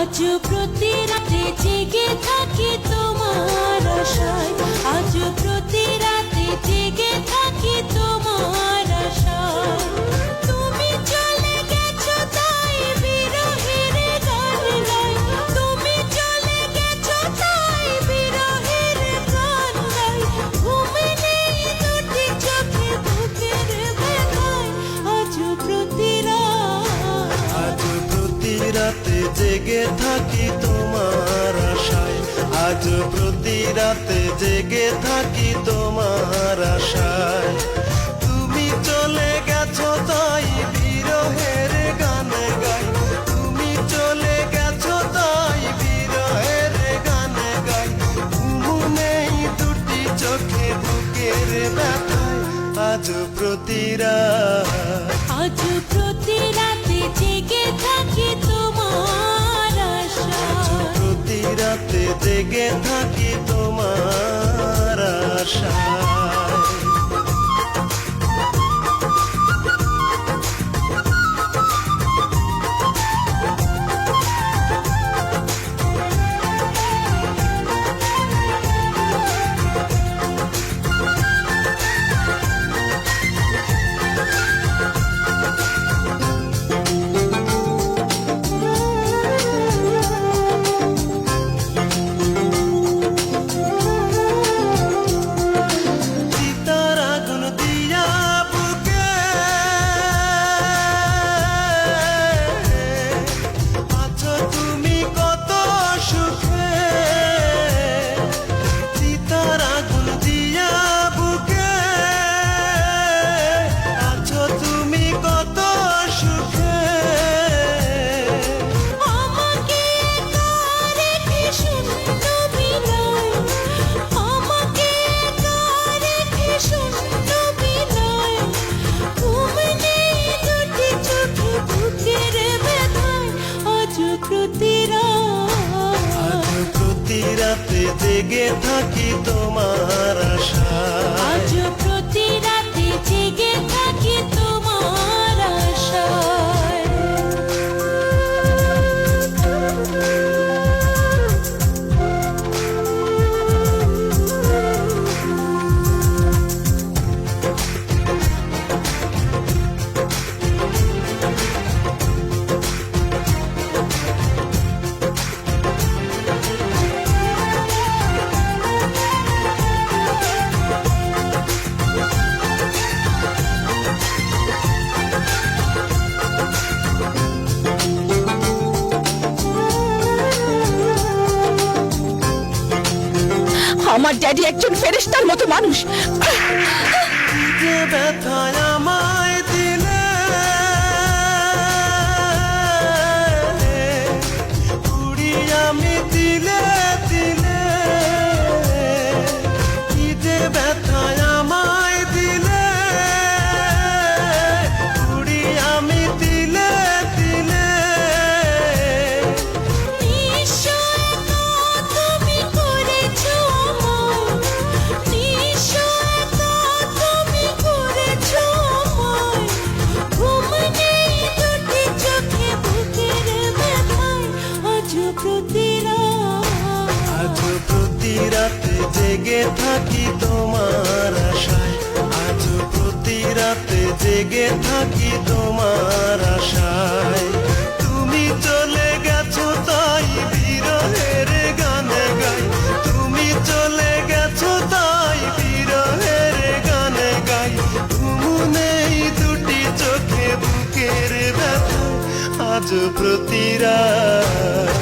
আজ প্রতি রাতে জেগে থাকি তোমার আশায়, আজ প্রতি রাতে জেগে থাকি তোমার আশায়। তুমি চলে গেছো তাই বিরহের গান গাই, তুমি চলে গেছো তাই বিরহের গান গাই। ঘুম নেই দুটি চোখে বুকের ব্যথায়, আজ প্রতি রাতে জেগে থাকি তোমার আশায়, আজ প্রতি রাতে জেগে থাকি তোমার আশায়। তুমি চলে গেছো তাই বিরহের গান গাই, তুমি চলে গেছো তাই বিরহের গান গাই। ঘুম নেই দুটি চোখে বুকের ব্যথায়, আজ প্রতি আজ প্রতি রাতে জেগে থাকি তোমার আশায়, প্রতি রাতে জেগে থাকি তোমার আশায়। রাতে জেগে থাকি তোমার আশায়, আজ প্রতি রাতে জেগে থাকি তোমার আশায়। আমার ড্যাডি একজন ফেরেশতার মতো মানুষ। যে ব্যথায় আমায় দিলে, পুড়ি আমি দিলে দিলে, কি যে ব্যথায় আমায় দিলে, পুড়ি আমি দিলে দিলে। রাতে জেগে থাকি তোমার আশায়, আজ প্রতি রাতে জেগে থাকি তোমার আশায়। তুমি চলে গেছো তাই বিরহের গান গাই, তুমি চলে গেছো তাই বিরহের গান গাই। ঘুম নেই দুটি চোখে বুকের ব্যথা, আজ প্রতি রাত